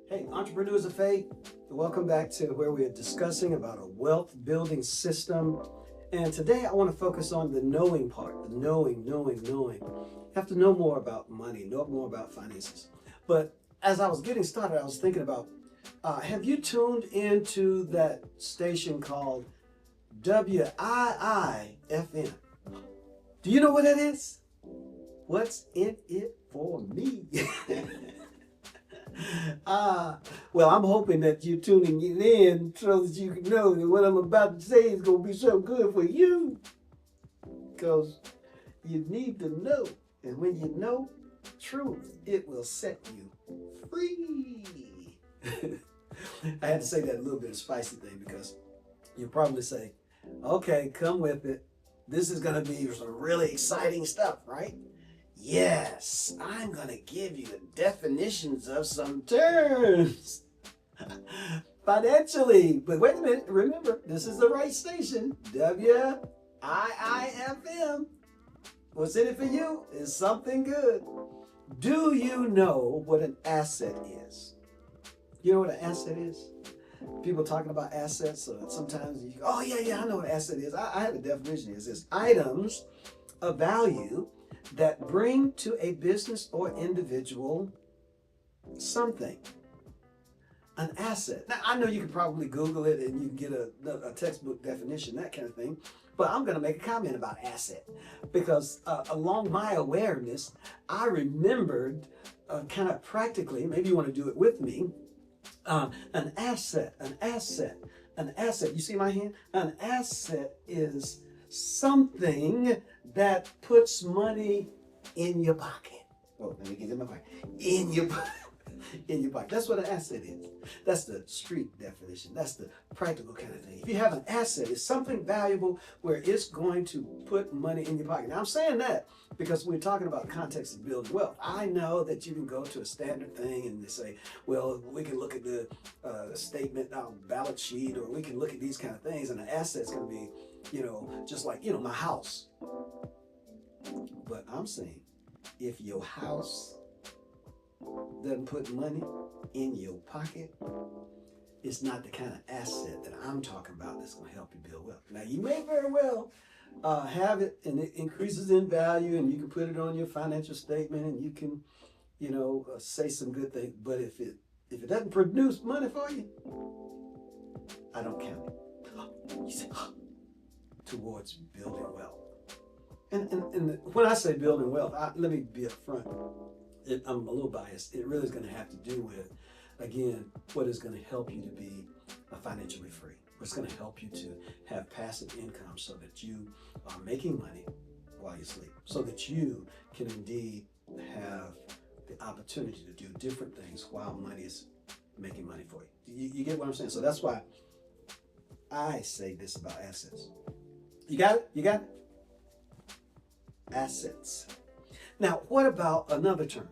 Hey, entrepreneurs of faith, welcome back to where we are discussing about a wealth building system. And today I want to focus on the knowing part, the knowing. You have to know more about money, know more about finances. But as I was getting started, I was thinking about, have you tuned into that station called WIIFM? Do you know what that is? What's in it for me? Well, I'm hoping that you're tuning in so that you can know that what I'm about to say is going to be so good for you. Because you need to know. And when you know truth, it will set you free. I had to say that a little bit of spicy thing because you'll probably say, okay, come with it. This is going to be some really exciting stuff, right? Yes, I'm going to give you the definitions of some terms financially. But wait a minute, remember, this is the right station, WIIFM. What's in it for you is something good. Do you know what an asset is? You know what an asset is? People talking about assets, so sometimes you go, oh yeah, I know what an asset is. I have a definition. It says items of value that bring to a business or individual something. An asset. Now, I know you can probably Google it and you can get a textbook definition, that kind of thing, but I'm going to make a comment about asset because along my awareness, I remembered kind of practically, maybe you want to do it with me, an asset. You see my hand? An asset is something that puts money in your pocket. Oh, let me get in my pocket. In your pocket. In your pocket. That's what an asset is. That's the street definition. That's the practical kind of thing. If you have an asset, it's something valuable where it's going to put money in your pocket. Now, I'm saying that because we're talking about the context of building wealth. I know that you can go to a standard thing and they say, well, we can look at the statement, balance sheet, or we can look at these kind of things, and an asset's going to be, just like, my house. But I'm saying, if your house doesn't put money in your pocket, it's not the kind of asset that I'm talking about that's going to help you build wealth. Now, you may very well have it and it increases in value and you can put it on your financial statement and you can, say some good things. But if it doesn't produce money for you, I don't count it. You say, towards building wealth. And when I say building wealth, let me be upfront. I'm a little biased. It really is going to have to do with, again, what is going to help you to be financially free. What's going to help you to have passive income so that you are making money while you sleep, so that you can indeed have the opportunity to do different things while money is making money for you. You get what I'm saying? So that's why I say this about assets. You got it? You got it? Assets. Now, what about another term?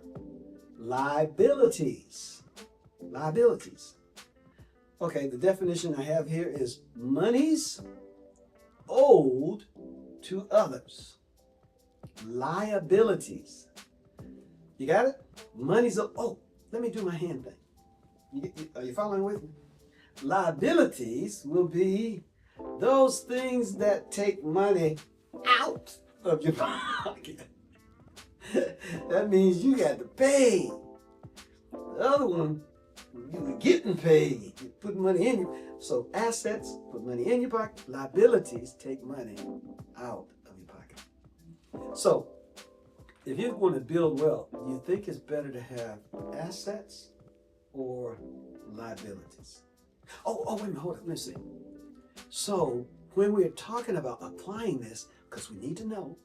Liabilities. Liabilities. Okay, the definition I have here is monies owed to others. Liabilities. You got it? Monies owed. Oh, let me do my hand thing. Are you following with me? Liabilities will be those things that take money out of your pocket. That means you got to pay. The other one, you were getting paid. You put money in you. So assets put money in your pocket. Liabilities take money out of your pocket. So if you want to build wealth, you think it's better to have assets or liabilities? Oh, wait a minute, hold on, let me see. So when we're talking about applying this, because we need to know,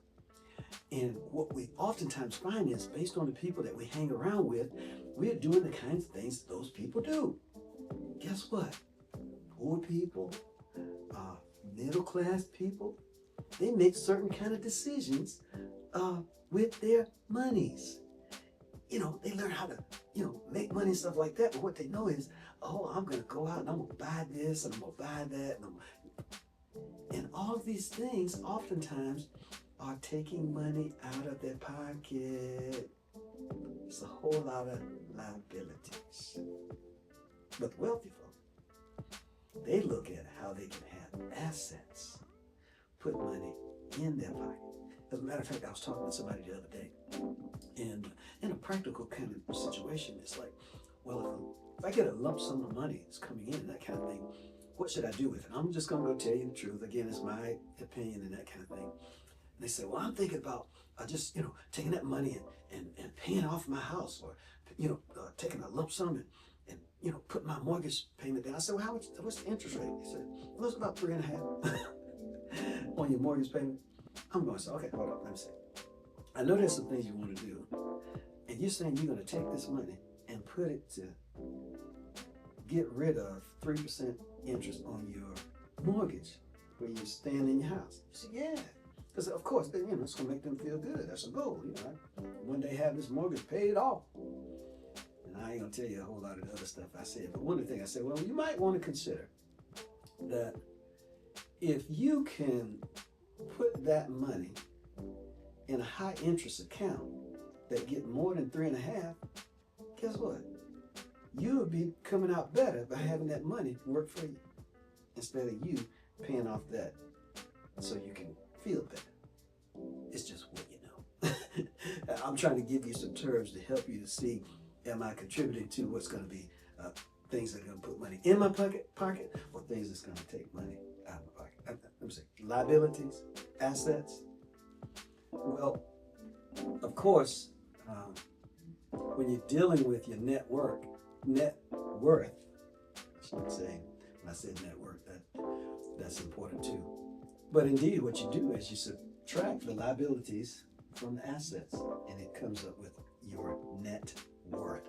and what we oftentimes find is based on the people that we hang around with, we're doing the kinds of things that those people do. Guess what? Poor people, middle class people, they make certain kind of decisions with their monies. They learn how to, make money and stuff like that. But what they know is, I'm going to go out and I'm going to buy this and I'm going to buy that. And all of these things oftentimes are taking money out of their pocket. It's a whole lot of liabilities. But the wealthy folk, they look at how they can have assets, put money in their pocket. As a matter of fact, I was talking to somebody the other day, and in a practical kind of situation, it's like, well, if I get a lump sum of money that's coming in, that kind of thing, what should I do with it? I'm just going to go tell you the truth. Again, it's my opinion and that kind of thing. And they say, well, I'm thinking about just, taking that money and paying off my house, or, taking a lump sum and put my mortgage payment down. I said, well, what's the interest rate? He said, well, it's about 3.5 on your mortgage payment. I'm going to say, okay, hold on, let me see. I know there's some things you want to do, and you're saying you're going to take this money and put it to get rid of 3% interest on your mortgage where you're staying in your house. You say, yeah, because of course, it's going to make them feel good. That's a goal, One day have this mortgage paid off. And I ain't going to tell you a whole lot of the other stuff I said, but one of the things I said, well, you might want to consider that if you can put that money in a high interest account that get more than 3.5, guess what? You'll be coming out better by having that money work for you instead of you paying off that so you can feel better. It's just what you know. I'm trying to give you some terms to help you to see, am I contributing to what's going to be things that are going to put money in my pocket, or things that's going to take money out of my pocket. Let me say, liabilities, assets. Well, of course, when you're dealing with your net worth, I should say, when I said net worth, that's important too. But indeed, what you do is you subtract the liabilities from the assets, and it comes up with your net worth.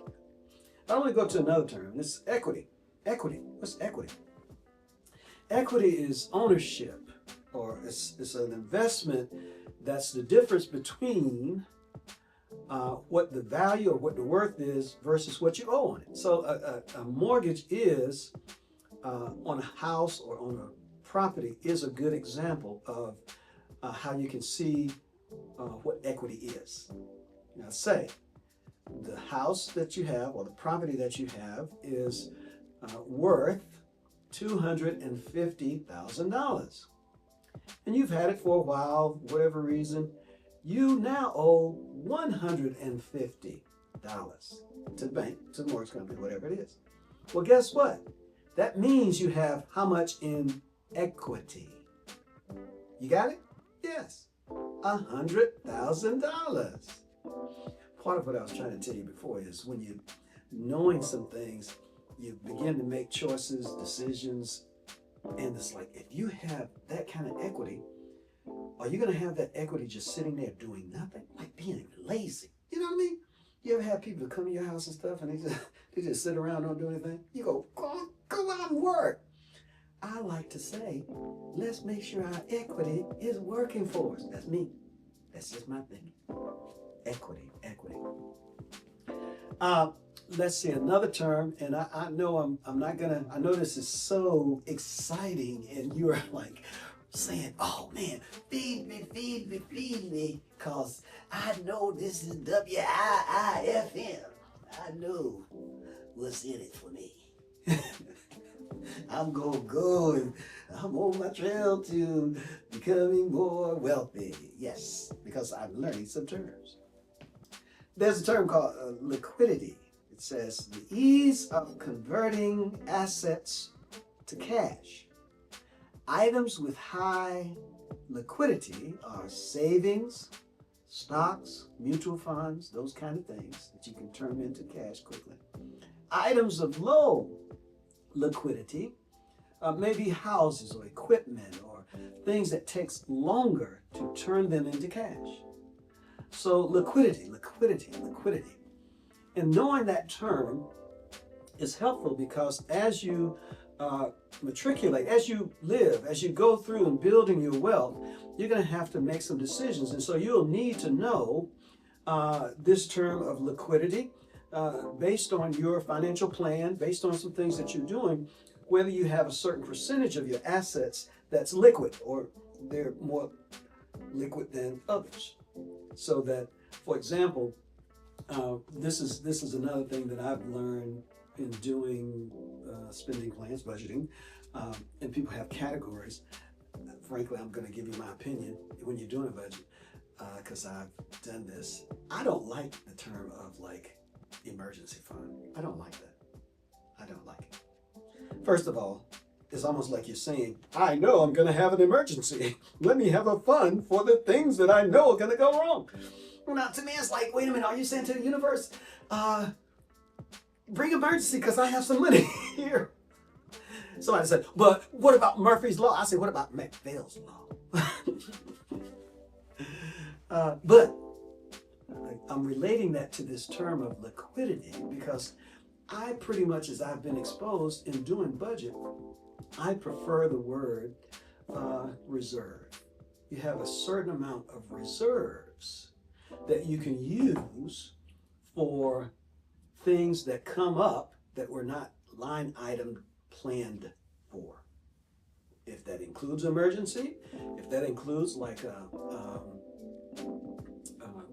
I want to go to another term. This is equity. Equity. What's equity? Equity is ownership, or it's an investment that's the difference between what the value or what the worth is versus what you owe on it. So a mortgage is on a house or on a property is a good example of how you can see what equity is. Now say the house that you have or the property that you have is worth $250,000. And you've had it for a while, whatever reason, you now owe $150 to the bank, to the mortgage company, whatever it is. Well, guess what? That means you have how much in equity? You got it? Yes, $100,000. Part of what I was trying to tell you before is when you're knowing some things, you begin to make choices, decisions, and it's like, if you have that kind of equity, are you going to have that equity just sitting there doing nothing? Like being lazy. You know what I mean? You ever have people come to your house and stuff and they just sit around and don't do anything? You go out and work. I like to say, let's make sure our equity is working for us. That's me. That's just my thinking. Equity. Let's see another term, and I know I'm not gonna. I know this is so exciting, and you are like saying, "Oh man, feed me," cause I know this is WIIFM. I know what's in it for me. I'm gonna go and I'm on my trail to becoming more wealthy. Yes, because I'm learning some terms. There's a term called liquidity. It says the ease of converting assets to cash. Items with high liquidity are savings, stocks, mutual funds, those kind of things that you can turn into cash quickly. Items of low liquidity may be houses or equipment or things that takes longer to turn them into cash. So liquidity. And knowing that term is helpful because as you matriculate, as you live, as you go through and building your wealth, you're going to have to make some decisions. And so you'll need to know this term of liquidity based on your financial plan, based on some things that you're doing, whether you have a certain percentage of your assets that's liquid or they're more liquid than others. So that, for example, this is another thing that I've learned in doing spending plans, budgeting, and people have categories. Frankly, I'm going to give you my opinion when you're doing a budget, because I've done this. I don't like the term of like emergency fund. I don't like that. I don't like it. First of all, it's almost like you're saying, I know I'm going to have an emergency. Let me have a fund for the things that I know are going to go wrong. Now, to me, it's like, wait a minute, are you saying to the universe, bring emergency because I have some money here? Somebody said, but what about Murphy's Law? I said, what about McPhail's Law? But I'm relating that to this term of liquidity because I pretty much, as I've been exposed in doing budget, I prefer the word reserve. You have a certain amount of reserves that you can use for things that come up that were not line item planned for. If that includes emergency, if that includes like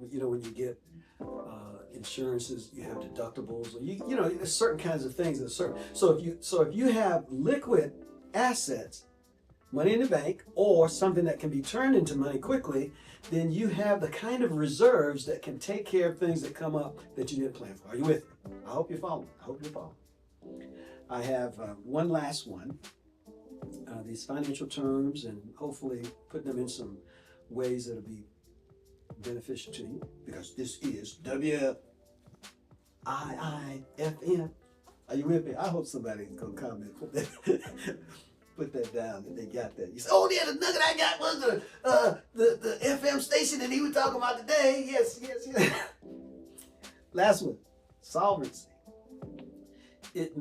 when you get insurances, you have deductibles, or there's certain kinds of things that are certain. So if you have liquid assets, money in the bank, or something that can be turned into money quickly, then you have the kind of reserves that can take care of things that come up that you didn't plan for. Are you with me? I hope you're following. I have one last one. These financial terms, and hopefully put them in some ways that'll be beneficial to you, because this is WIIFM. Are you with me? I hope somebody's gonna comment. Put that down that they got that. You say, oh yeah, the nugget I got was the FM station that he was talking about today. Yes. Last one, solvency. It's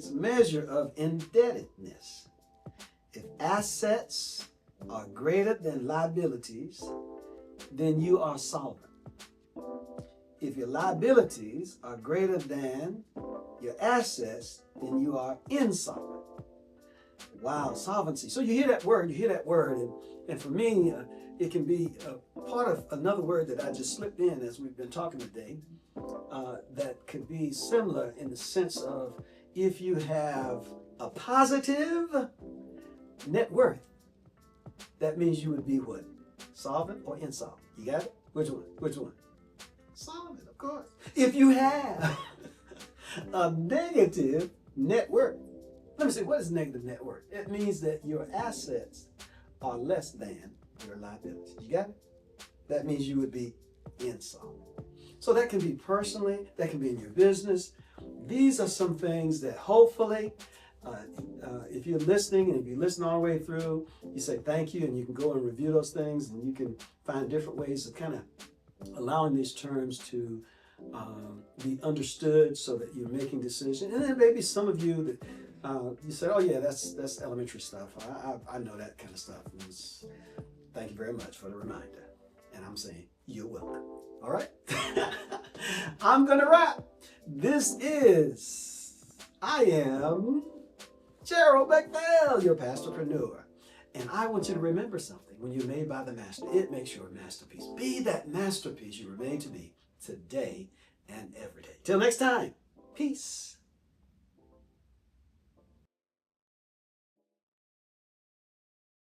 a measure of indebtedness. If assets are greater than liabilities, then you are solvent. If your liabilities are greater than your assets, then you are insolvent. Wow, solvency. So you hear that word, and for me, it can be a part of another word that I just slipped in as we've been talking today, that could be similar in the sense of if you have a positive net worth, that means you would be what? Solvent or insolvent? You got it? Which one? Solvent, of course. If you have a negative net worth, let me say, what is negative net worth? It means that your assets are less than your liabilities. You got it? That means you would be insolvent. So that can be personally, that can be in your business. These are some things that hopefully, if you're listening, and if you listen all the way through, you say thank you, and you can go and review those things, and you can find different ways of kind of allowing these terms to be understood so that you're making decisions. And then maybe some of you that you said, oh yeah, that's elementary stuff. I know that kind of stuff. Thank you very much for the reminder. And I'm saying, you're welcome. All right? I'm going to wrap. I am Gerald McPhail, your pastorpreneur. And I want you to remember something. When you're made by the master, it makes you a masterpiece. Be that masterpiece you were made to be today and every day. Till next time, peace.